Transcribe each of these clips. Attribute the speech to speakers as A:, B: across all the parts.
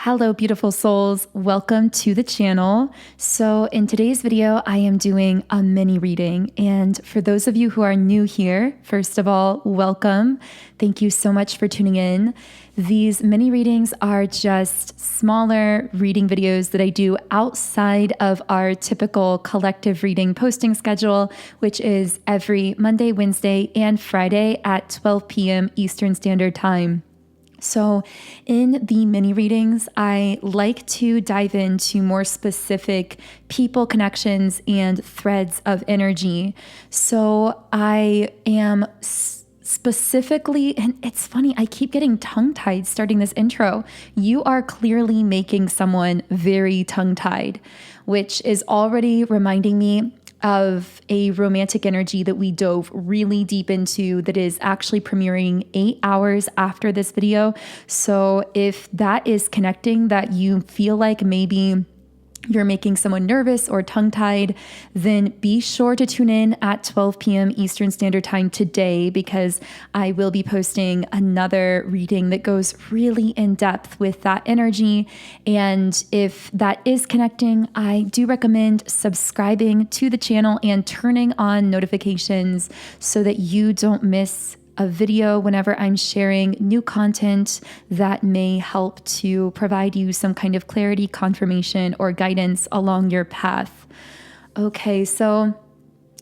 A: Hello, beautiful souls. Welcome to the channel. So in today's video, I am doing a mini reading. And for those of you who are new here, first of all, welcome. Thank you so much for tuning in. These mini readings are just smaller reading videos that I do outside of our typical collective reading posting schedule, which is every Monday, Wednesday, and Friday at 12 p.m. Eastern Standard Time. So in the mini readings, I like to dive into more specific people connections and threads of energy. So I am specifically, and it's funny, I keep getting tongue-tied starting this intro. You are clearly making someone very tongue-tied, which is already reminding me of a romantic energy that we dove really deep into that is actually premiering 8 hours after this video. So if that is connecting, that you feel like maybe you're making someone nervous or tongue-tied, then be sure to tune in at 12 p.m. Eastern Standard Time today, because I will be posting another reading that goes really in depth with that energy. And if that is connecting, I do recommend subscribing to the channel and turning on notifications so that you don't miss a video whenever I'm sharing new content that may help to provide you some kind of clarity, confirmation, or guidance along your path. Okay, so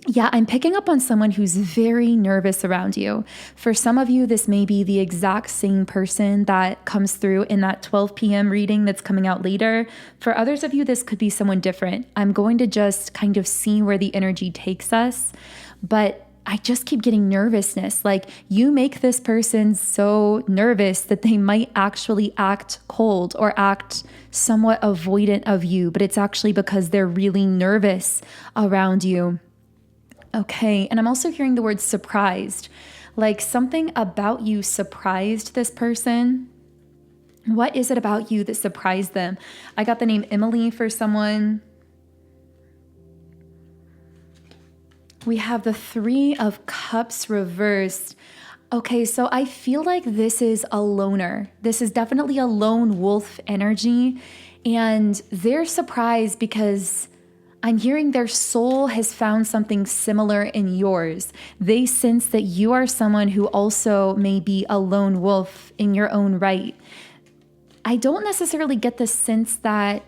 A: yeah, I'm picking up on someone who's very nervous around you. For some of you, this may be the exact same person that comes through in that 12 p.m. reading that's coming out later. For others of you, this could be someone different. I'm going to just kind of see where the energy takes us, but I just keep getting nervousness. Like, you make this person so nervous that they might actually act cold or act somewhat avoidant of you, but it's actually because they're really nervous around you. Okay, and I'm also hearing the word surprised. Like, something about you surprised this person. What is it about you that surprised them? I got the name Emily for someone. We have the 3 of Cups reversed. Okay, so I feel like this is a loner. This is definitely a lone wolf energy. And they're surprised because I'm hearing their soul has found something similar in yours. They sense that you are someone who also may be a lone wolf in your own right. I don't necessarily get the sense that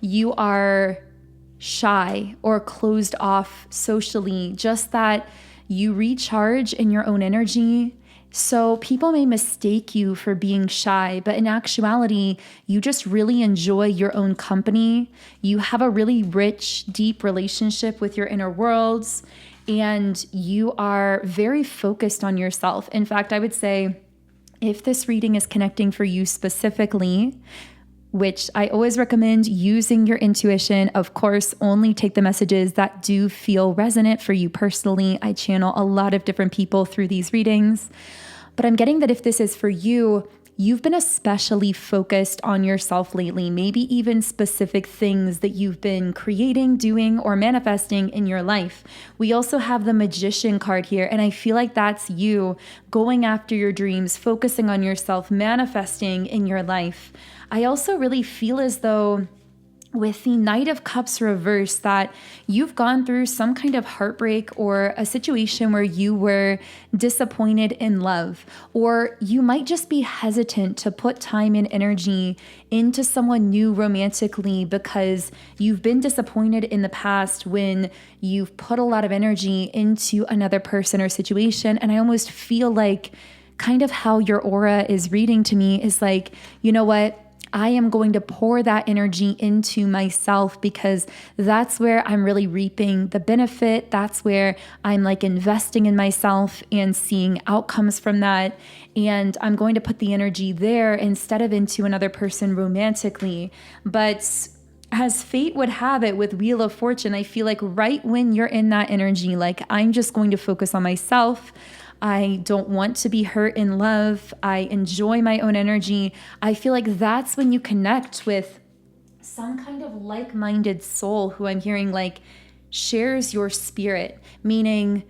A: you are shy or closed off socially, just that you recharge in your own energy. So people may mistake you for being shy, but in actuality, you just really enjoy your own company. You have a really rich, deep relationship with your inner worlds, and you are very focused on yourself. In fact, I would say if this reading is connecting for you specifically, which I always recommend using your intuition. Of course, only take the messages that do feel resonant for you personally. I channel a lot of different people through these readings, but I'm getting that if this is for you, you've been especially focused on yourself lately, maybe even specific things that you've been creating, doing, or manifesting in your life. We also have the Magician card here, and I feel like that's you going after your dreams, focusing on yourself, manifesting in your life. I also really feel as though with the Knight of Cups reversed that you've gone through some kind of heartbreak or a situation where you were disappointed in love, or you might just be hesitant to put time and energy into someone new romantically because you've been disappointed in the past when you've put a lot of energy into another person or situation. And I almost feel like kind of how your aura is reading to me is like, you know what? I am going to pour that energy into myself because that's where I'm really reaping the benefit. That's where I'm like investing in myself and seeing outcomes from that. And I'm going to put the energy there instead of into another person romantically. But as fate would have it with Wheel of Fortune, I feel like right when you're in that energy, like I'm just going to focus on myself. I don't want to be hurt in love. I enjoy my own energy. I feel like that's when you connect with some kind of like-minded soul who I'm hearing like shares your spirit, meaning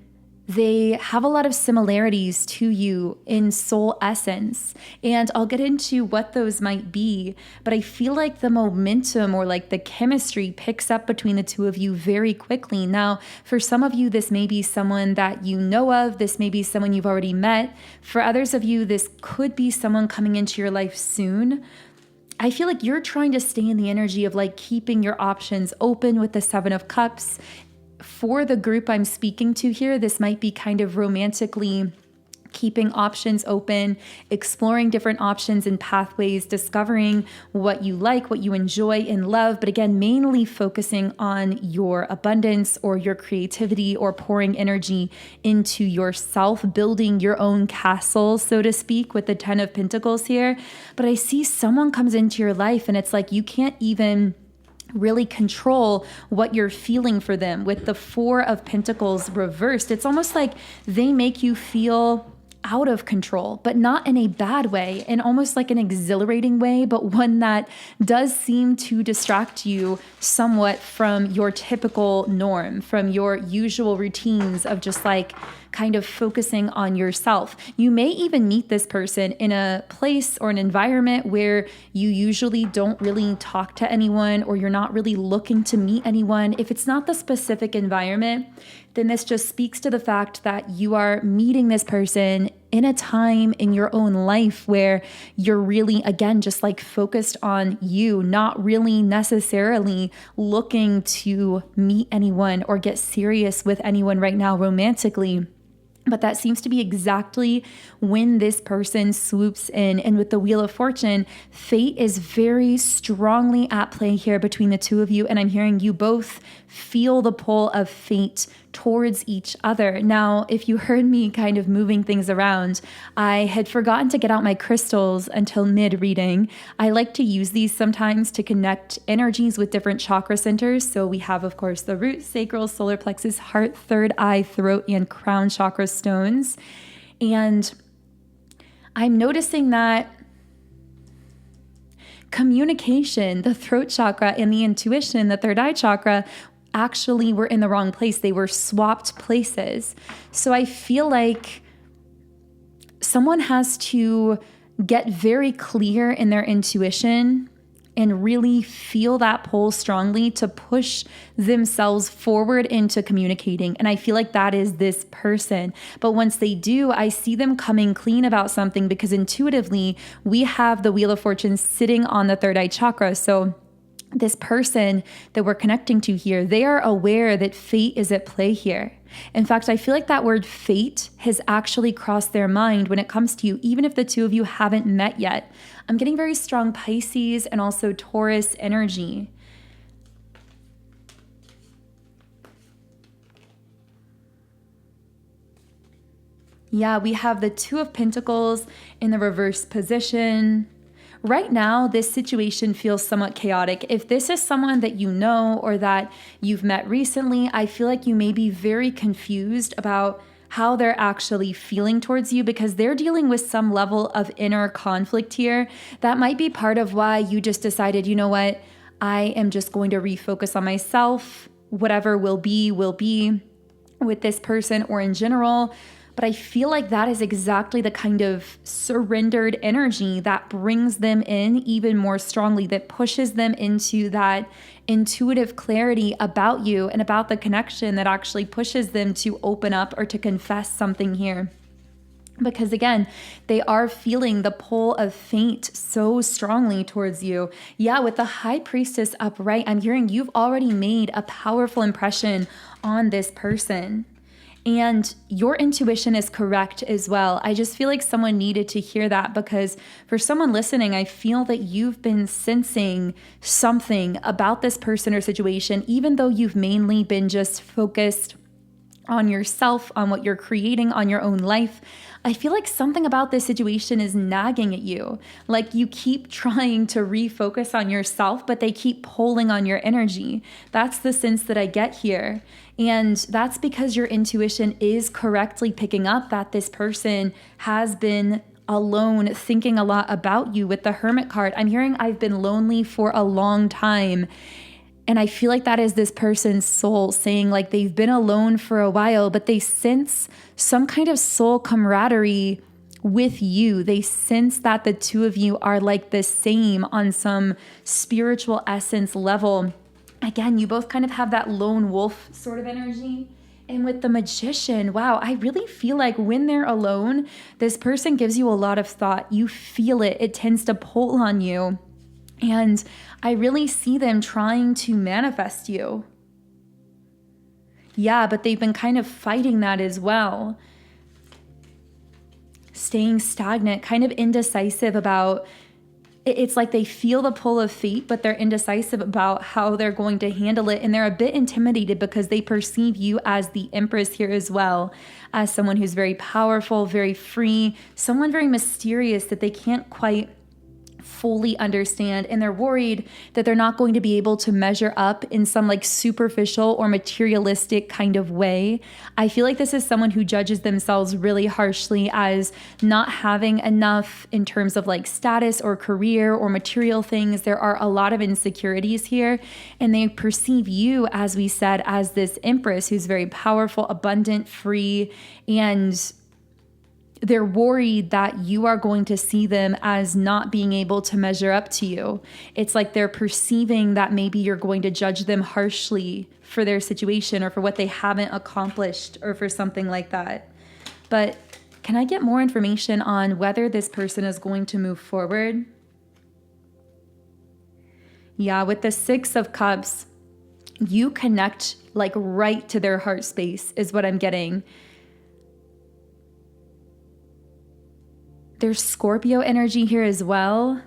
A: they have a lot of similarities to you in soul essence. And I'll get into what those might be, but I feel like the momentum or like the chemistry picks up between the two of you very quickly. Now, for some of you, this may be someone that you know of. This may be someone you've already met. For others of you, this could be someone coming into your life soon. I feel like you're trying to stay in the energy of like keeping your options open with the Seven of Cups. For the group I'm speaking to here, this might be kind of romantically keeping options open, exploring different options and pathways, discovering what you like, what you enjoy in love, but again, mainly focusing on your abundance or your creativity or pouring energy into yourself, building your own castle, so to speak, with the 10 of Pentacles here. But I see someone comes into your life and it's like you can't even really control what you're feeling for them. With the Four of Pentacles reversed, it's almost like they make you feel out of control, but not in a bad way, in almost like an exhilarating way, but one that does seem to distract you somewhat from your typical norm, from your usual routines of just like kind of focusing on yourself. You may even meet this person in a place or an environment where you usually don't really talk to anyone or you're not really looking to meet anyone. If it's not the specific environment, then this just speaks to the fact that you are meeting this person in a time in your own life where you're really, again, just like focused on you, not really necessarily looking to meet anyone or get serious with anyone right now romantically. But that seems to be exactly when this person swoops in. And with the Wheel of Fortune, fate is very strongly at play here between the two of you. And I'm hearing you both feel the pull of fate towards each other. Now, if you heard me kind of moving things around, I had forgotten to get out my crystals until mid-reading. I like to use these sometimes to connect energies with different chakra centers. So we have, of course, the root, sacral, solar plexus, heart, third eye, throat, and crown chakra stones. And I'm noticing that communication, the throat chakra, and the intuition, the third eye chakra, actually were in the wrong place. They were swapped places. So I feel like someone has to get very clear in their intuition and really feel that pull strongly to push themselves forward into communicating. And I feel like that is this person. But once they do, I see them coming clean about something because intuitively we have the Wheel of Fortune sitting on the third eye chakra. So this person that we're connecting to here, they are aware that fate is at play here. In fact, I feel like that word fate has actually crossed their mind when it comes to you, even if the two of you haven't met yet. I'm getting very strong Pisces and also Taurus energy. Yeah, we have the Two of Pentacles in the reverse position. Right now, this situation feels somewhat chaotic. If this is someone that you know or that you've met recently, I feel like you may be very confused about how they're actually feeling towards you because they're dealing with some level of inner conflict here. That might be part of why you just decided, you know what, I am just going to refocus on myself. Whatever will be with this person or in general. But I feel like that is exactly the kind of surrendered energy that brings them in even more strongly, that pushes them into that intuitive clarity about you and about the connection that actually pushes them to open up or to confess something here. Because again, they are feeling the pull of fate so strongly towards you. Yeah, with the High Priestess upright, I'm hearing you've already made a powerful impression on this person. And your intuition is correct as well. I just feel like someone needed to hear that because for someone listening, I feel that you've been sensing something about this person or situation, even though you've mainly been just focused on yourself, on what you're creating, on your own life. I feel like something about this situation is nagging at you. Like you keep trying to refocus on yourself, but they keep pulling on your energy. That's the sense that I get here. And that's because your intuition is correctly picking up that this person has been alone, thinking a lot about you. With the Hermit card, I'm hearing I've been lonely for a long time. And I feel like that is this person's soul saying like they've been alone for a while, but they sense some kind of soul camaraderie with you. They sense that the two of you are like the same on some spiritual essence level. Again, you both kind of have that lone wolf sort of energy. And with the Magician, wow, I really feel like when they're alone, this person gives you a lot of thought. You feel it. It tends to pull on you. And I really see them trying to manifest you. Yeah, but they've been kind of fighting that as well. Staying stagnant, kind of indecisive about, it's like they feel the pull of fate, but they're indecisive about how they're going to handle it. And they're a bit intimidated because they perceive you as the Empress here as well, as someone who's very powerful, very free, someone very mysterious that they can't quite fully understand, and they're worried that they're not going to be able to measure up in some like superficial or materialistic kind of way. I feel like this is someone who judges themselves really harshly as not having enough in terms of like status or career or material things. There are a lot of insecurities here, and they perceive you, as we said, as this Empress who's very powerful, abundant, free, and they're worried that you are going to see them as not being able to measure up to you. It's like they're perceiving that maybe you're going to judge them harshly for their situation or for what they haven't accomplished or for something like that. But can I get more information on whether this person is going to move forward? Yeah, with the Six of Cups, you connect like right to their heart space is what I'm getting. There's Scorpio energy here as well.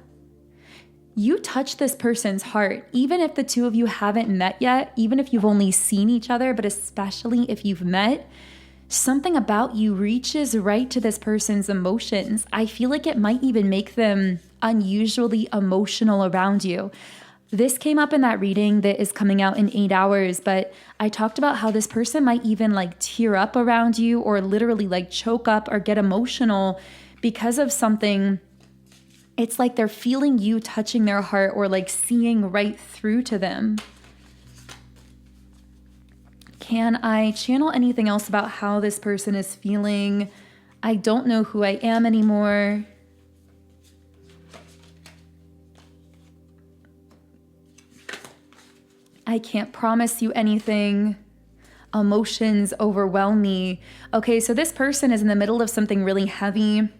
A: You touch this person's heart, even if the two of you haven't met yet, even if you've only seen each other, but especially if you've met, something about you reaches right to this person's emotions. I feel like it might even make them unusually emotional around you. This came up in that reading that is coming out in 8 hours, but I talked about how this person might even like tear up around you or literally like choke up or get emotional because of something. It's like they're feeling you touching their heart or like seeing right through to them. Can I channel anything else about how this person is feeling? I don't know who I am anymore. I can't promise you anything. Emotions overwhelm me. Okay, so this person is in the middle of something really heavy.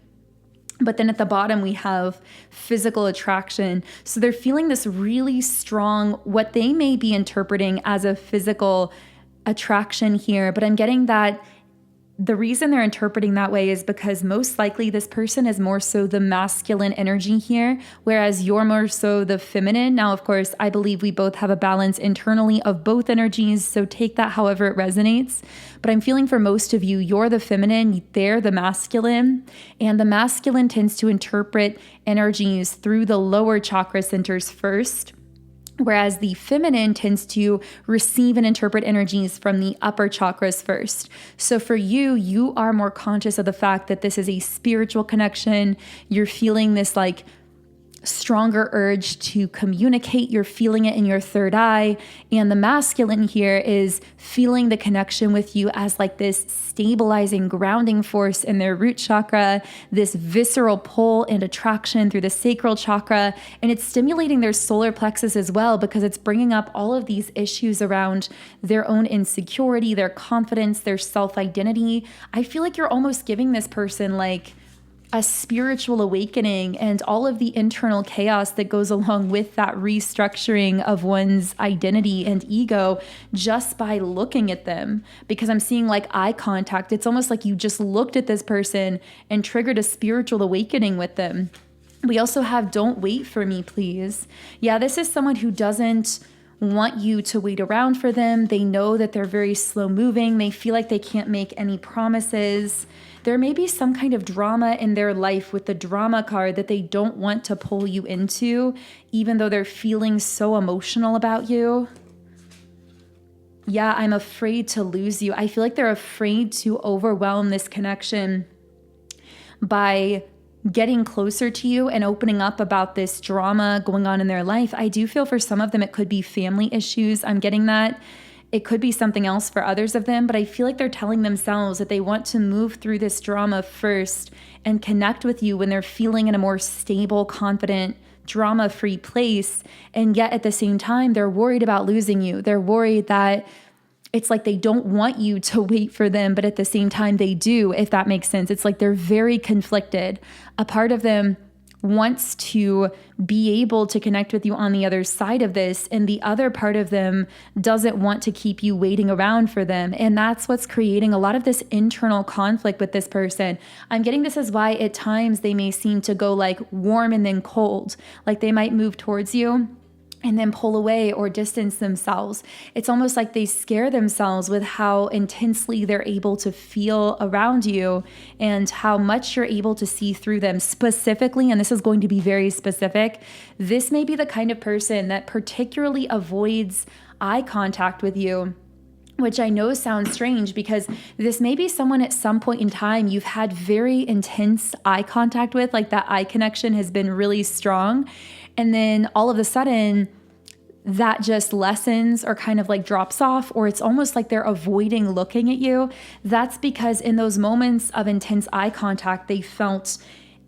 A: But then at the bottom, we have physical attraction. So they're feeling this really strong, what they may be interpreting as a physical attraction here. But I'm getting that the reason they're interpreting that way is because most likely this person is more so the masculine energy here, whereas you're more so the feminine. Now, of course, I believe we both have a balance internally of both energies, so take that however it resonates. But I'm feeling for most of you, you're the feminine, they're the masculine, and the masculine tends to interpret energies through the lower chakra centers first, whereas the feminine tends to receive and interpret energies from the upper chakras first. So for you, you are more conscious of the fact that this is a spiritual connection. You're feeling this like stronger urge to communicate. You're feeling it in your third eye. And the masculine here is feeling the connection with you as like this stabilizing, grounding force in their root chakra, this visceral pull and attraction through the sacral chakra. And it's stimulating their solar plexus as well, because it's bringing up all of these issues around their own insecurity, their confidence, their self-identity. I feel like you're almost giving this person like a spiritual awakening and all of the internal chaos that goes along with that restructuring of one's identity and ego just by looking at them. Because I'm seeing like eye contact. It's almost like you just looked at this person and triggered a spiritual awakening with them. We also have "Don't wait for me, please." Yeah, this is someone who doesn't want you to wait around for them. They know that they're very slow moving. They feel like they can't make any promises. There may be some kind of drama in their life with the drama card that they don't want to pull you into, even though they're feeling so emotional about you. Yeah, I'm afraid to lose you. I feel like they're afraid to overwhelm this connection by getting closer to you and opening up about this drama going on in their life. I do feel for some of them, it could be family issues. I'm getting that. It could be something else for others of them, but I feel like they're telling themselves that they want to move through this drama first and connect with you when they're feeling in a more stable, confident, drama-free place. And yet at the same time, they're worried about losing you. They're worried that it's like they don't want you to wait for them, but at the same time they do, if that makes sense. It's like they're very conflicted. A part of them wants to be able to connect with you on the other side of this, and the other part of them doesn't want to keep you waiting around for them. And that's what's creating a lot of this internal conflict with this person. I'm getting this as why at times they may seem to go like warm and then cold, like they might move towards you and then pull away or distance themselves. It's almost like they scare themselves with how intensely they're able to feel around you and how much you're able to see through them specifically. And this is going to be very specific. This may be the kind of person that particularly avoids eye contact with you, which I know sounds strange because this may be someone at some point in time you've had very intense eye contact with, like that eye connection has been really strong. And then all of a sudden that just lessens or kind of like drops off, or it's almost like they're avoiding looking at you. That's because in those moments of intense eye contact, they felt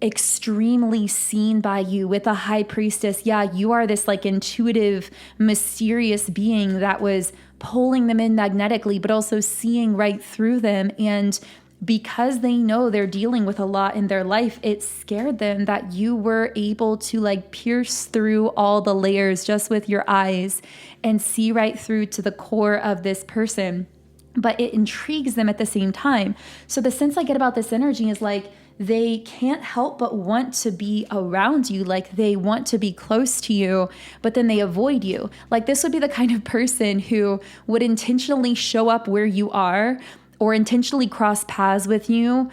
A: extremely seen by you with a high priestess. Yeah, you are this like intuitive, mysterious being that was pulling them in magnetically, but also seeing right through them. And because they know they're dealing with a lot in their life, it scared them that you were able to like pierce through all the layers just with your eyes and see right through to the core of this person. But it intrigues them at the same time. So the sense I get about this energy is like, they can't help but want to be around you. Like they want to be close to you, but then they avoid you. Like this would be the kind of person who would intentionally show up where you are, or intentionally cross paths with you,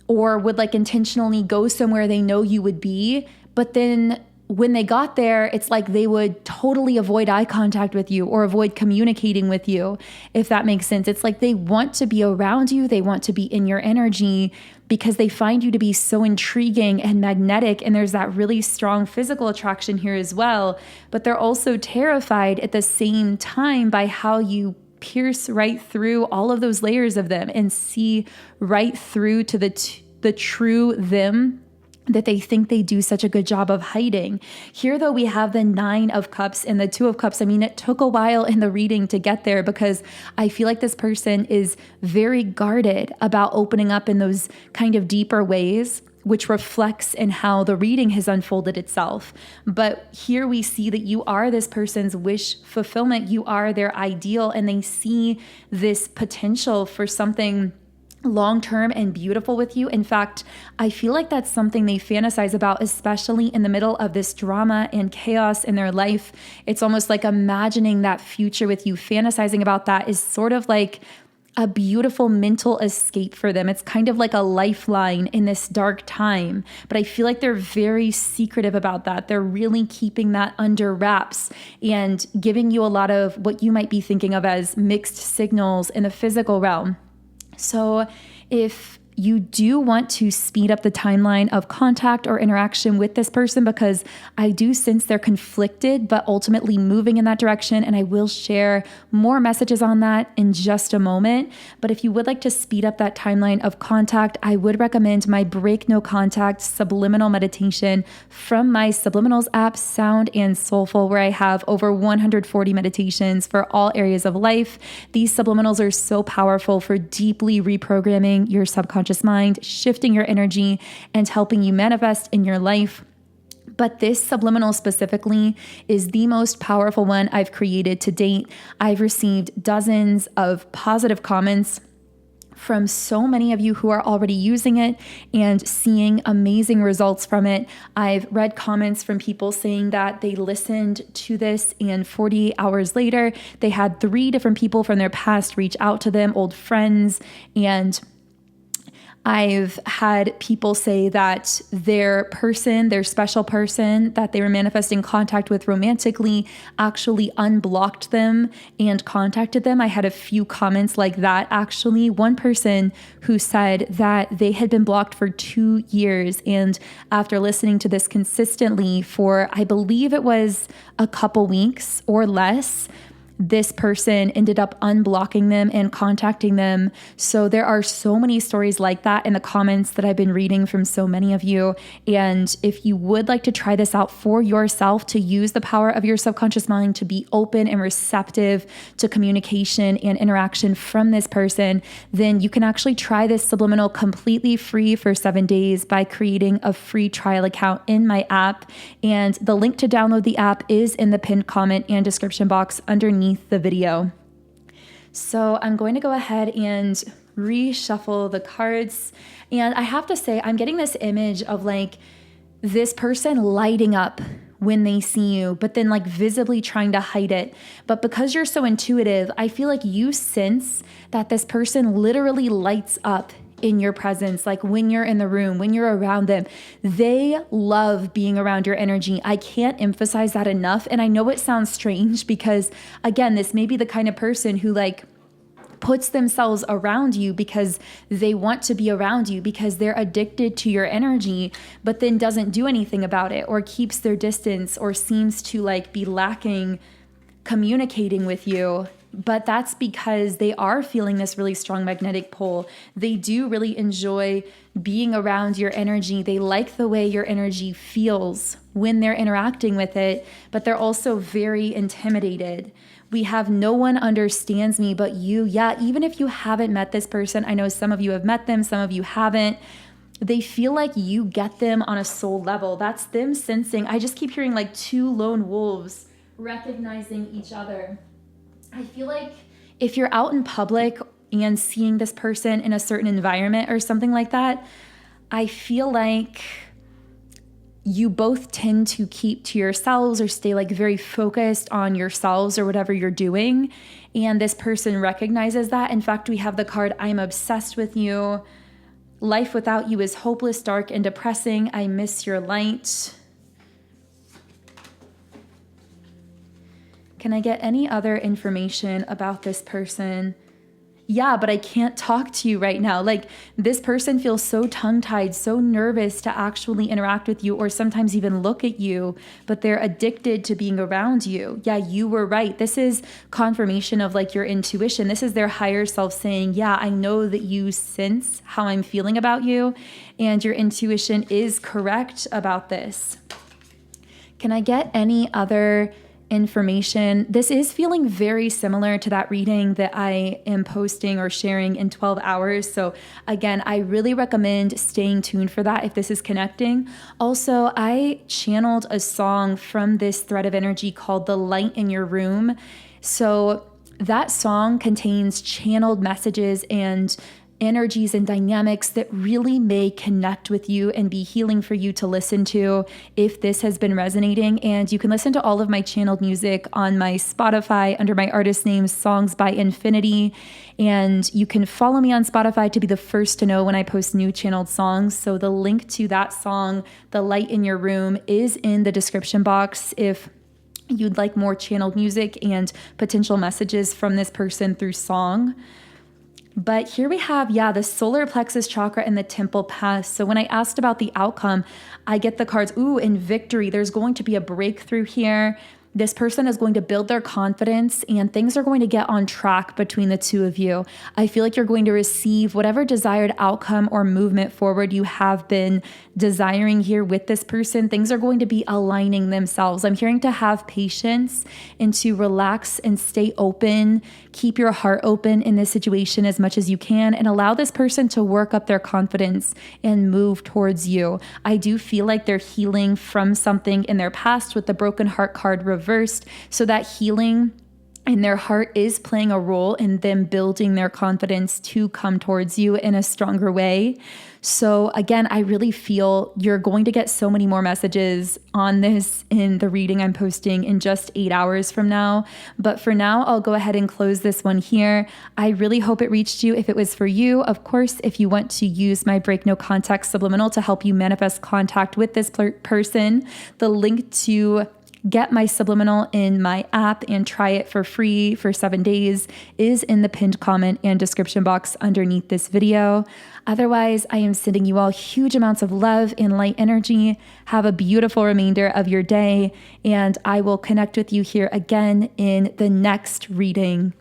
A: or would like intentionally go somewhere they know you would be. But then when they got there, it's like they would totally avoid eye contact with you or avoid communicating with you, if that makes sense. It's like they want to be around you. They want to be in your energy because they find you to be so intriguing and magnetic. And there's that really strong physical attraction here as well. But they're also terrified at the same time by how you pierce right through all of those layers of them and see right through to the true them that they think they do such a good job of hiding. Here, though, we have the 9 of Cups and the 2 of Cups. I mean, it took a while in the reading to get there because I feel like this person is very guarded about opening up in those kind of deeper ways, which reflects in how the reading has unfolded itself. But here we see that you are this person's wish fulfillment. You are their ideal, and they see this potential for something long-term and beautiful with you. In fact, I feel like that's something they fantasize about, especially in the middle of this drama and chaos in their life. It's almost like imagining that future with you, fantasizing about that is sort of like a beautiful mental escape for them. It's kind of like a lifeline in this dark time. But I feel like they're very secretive about that. They're really keeping that under wraps and giving you a lot of what you might be thinking of as mixed signals in the physical realm. So if you do want to speed up the timeline of contact or interaction with this person, because I do sense they're conflicted, but ultimately moving in that direction. And I will share more messages on that in just a moment. But if you would like to speed up that timeline of contact, I would recommend my Break No Contact Subliminal meditation from my Subliminals app, Sound and Soulful, where I have over 140 meditations for all areas of life. These subliminals are so powerful for deeply reprogramming your subconscious mind, shifting your energy, and helping you manifest in your life. But this subliminal specifically is the most powerful one I've created to date. I've received dozens of positive comments from so many of you who are already using it and seeing amazing results from it. I've read comments from people saying that they listened to this and 48 hours later, they had 3 different people from their past reach out to them, old friends, and I've had people say that their special person that they were manifesting contact with romantically actually unblocked them and contacted them. I had a few comments like that actually. One person who said that they had been blocked for 2 years, and after listening to this consistently for, I believe it was a couple weeks or less, this person ended up unblocking them and contacting them. So there are so many stories like that in the comments that I've been reading from so many of you. And if you would like to try this out for yourself, to use the power of your subconscious mind to be open and receptive to communication and interaction from this person, then you can actually try this subliminal completely free for 7 days by creating a free trial account in my app. And the link to download the app is in the pinned comment and description box underneath the video. So I'm going to go ahead and reshuffle the cards. And I have to say, I'm getting this image of like this person lighting up when they see you, but then like visibly trying to hide it. But because you're so intuitive, I feel like you sense that this person literally lights up in your presence, like when you're in the room, when you're around them. They love being around your energy. I can't emphasize that enough. And I know it sounds strange because, again, this may be the kind of person who like puts themselves around you because they want to be around you, because they're addicted to your energy, but then doesn't do anything about it, or keeps their distance, or seems to like be lacking communicating with you. But that's because they are feeling this really strong magnetic pull. They do really enjoy being around your energy. They like the way your energy feels when they're interacting with it, but they're also very intimidated. We have no one understands me but you. Yeah, even if you haven't met this person, I know some of you have met them, some of you haven't. They feel like you get them on a soul level. That's them sensing. I just keep hearing like two lone wolves recognizing each other. I feel like if you're out in public and seeing this person in a certain environment or something like that, I feel like you both tend to keep to yourselves or stay like very focused on yourselves or whatever you're doing. And this person recognizes that. In fact, we have the card, I'm obsessed with you. Life without you is hopeless, dark, and depressing. I miss your light. Can I get any other information about this person? Yeah, but I can't talk to you right now. Like, this person feels so tongue-tied, so nervous to actually interact with you or sometimes even look at you, but they're addicted to being around you. Yeah, you were right. This is confirmation of like your intuition. This is their higher self saying, yeah, I know that you sense how I'm feeling about you, and your intuition is correct about this. Can I get any other information? This is feeling very similar to that reading that I am posting or sharing in 12 hours. So again, I really recommend staying tuned for that if this is connecting. Also, I channeled a song from this thread of energy called The Light in Your Room. So that song contains channeled messages and energies and dynamics that really may connect with you and be healing for you to listen to if this has been resonating. And you can listen to all of my channeled music on my Spotify under my artist name, Songs by 𝗫𝗫𝗫. And you can follow me on Spotify to be the first to know when I post new channeled songs. So the link to that song, The Light in Your Room, is in the description box if you'd like more channeled music and potential messages from this person through song. But here we have, the solar plexus chakra and the temple path. So when I asked about the outcome, I get the cards, in victory. There's going to be a breakthrough here. This person is going to build their confidence and things are going to get on track between the two of you. I feel like you're going to receive whatever desired outcome or movement forward you have been desiring here with this person. Things are going to be aligning themselves. I'm hearing to have patience and to relax and stay open. Keep your heart open in this situation as much as you can and allow this person to work up their confidence and move towards you. I do feel like they're healing from something in their past with the broken heart card reversed. So that healing And their heart is playing a role in them building their confidence to come towards you in a stronger way. So again, I really feel you're going to get so many more messages on this in the reading I'm posting in just 8 hours from now. But for now, I'll go ahead and close this one here. I really hope it reached you if it was for you. Of course, if you want to use my Break No Contact Subliminal to help you manifest contact with this person, the link to get my subliminal in my app and try it for free for 7 days is in the pinned comment and description box underneath this video. Otherwise, I am sending you all huge amounts of love and light energy. Have a beautiful remainder of your day, and I will connect with you here again in the next reading.